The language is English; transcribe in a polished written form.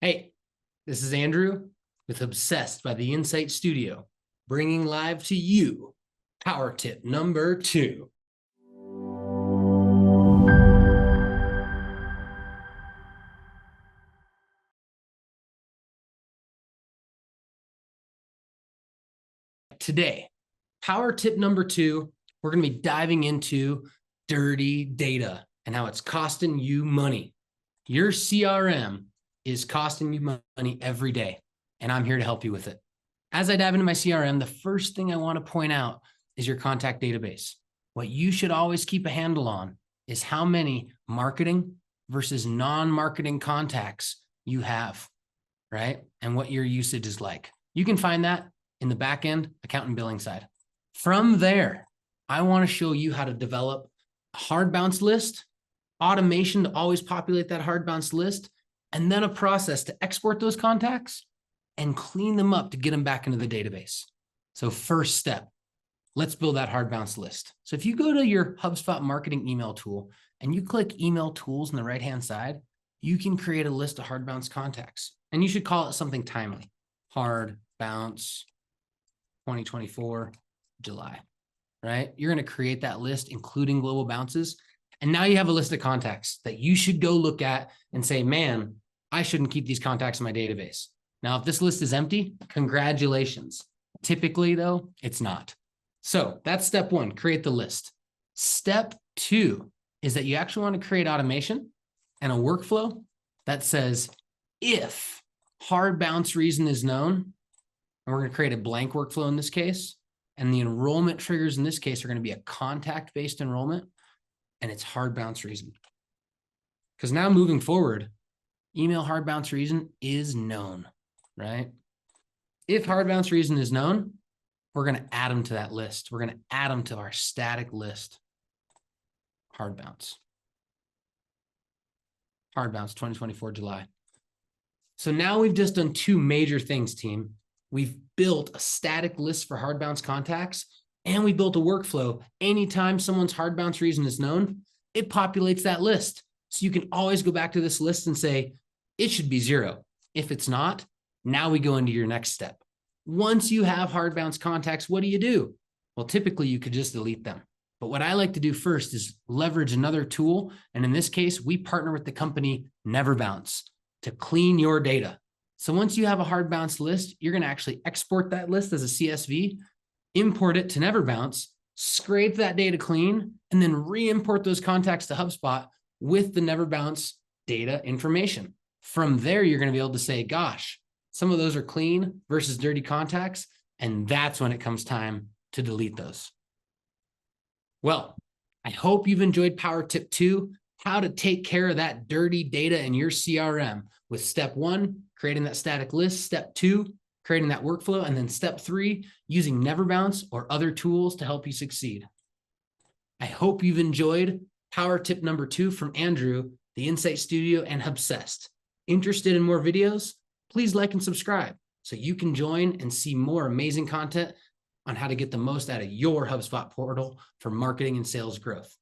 Hey, this is Andrew with Obsessed by the Insight Studio, bringing live to you power tip number 2. Today, power tip number 2, we're going to be diving into dirty data and how it's costing you money. Your CRM is costing you money every day, and I'm here to help you with it. As I dive into my CRM, the first thing I want to point out is your contact database. What you should always keep a handle on is how many marketing versus non-marketing contacts you have, right? And what your usage is like. You can find that in the back end account and billing side. From there, I want to show you how to develop a hard bounce list, automation to always populate that hard bounce list, and then a process to export those contacts and clean them up to get them back into the database. So first step, let's build that hard bounce list. So if you go to your HubSpot marketing email tool and you click email tools on the right-hand side, you can create a list of hard bounce contacts. And you should call it something timely. Hard bounce 2024 July, right? You're going to create that list, including global bounces. And now you have a list of contacts that you should go look at and say, man, I shouldn't keep these contacts in my database. Now, if this list is empty, congratulations. Typically, though, it's not. So that's step 1, create the list. Step 2 is that you actually want to create automation and a workflow that says, if hard bounce reason is known, and we're going to create a blank workflow in this case, and the enrollment triggers in this case are going to be a contact-based enrollment, and it's hard bounce reason. Because now moving forward, email hard bounce reason is known, right? If hard bounce reason is known, we're going to add them to that list. We're going to add them to our static list. Hard bounce. Hard bounce 2024 July. So now we've just done 2 major things, team. We've built a static list for hard bounce contacts, and we built a workflow. Anytime someone's hard bounce reason is known, it populates that list. So you can always go back to this list and say, it should be 0. If it's not, now we go into your next step. Once you have hard bounce contacts, what do? Well, typically you could just delete them. But what I like to do first is leverage another tool. And in this case, we partner with the company NeverBounce to clean your data. So once you have a hard bounce list, you're going to actually export that list as a CSV, import it to NeverBounce, scrape that data clean, and then re-import those contacts to HubSpot with the NeverBounce data information. From there, you're going to be able to say, gosh, some of those are clean versus dirty contacts. And that's when it comes time to delete those. Well, I hope you've enjoyed power tip 2, how to take care of that dirty data in your CRM with step 1, creating that static list, step 2, creating that workflow, and then step 3, using NeverBounce or other tools to help you succeed. I hope you've enjoyed power tip number 2 from Andrew, the Insight Studio, and Obsessed. Interested in more videos? Please like and subscribe so you can join and see more amazing content on how to get the most out of your HubSpot portal for marketing and sales growth.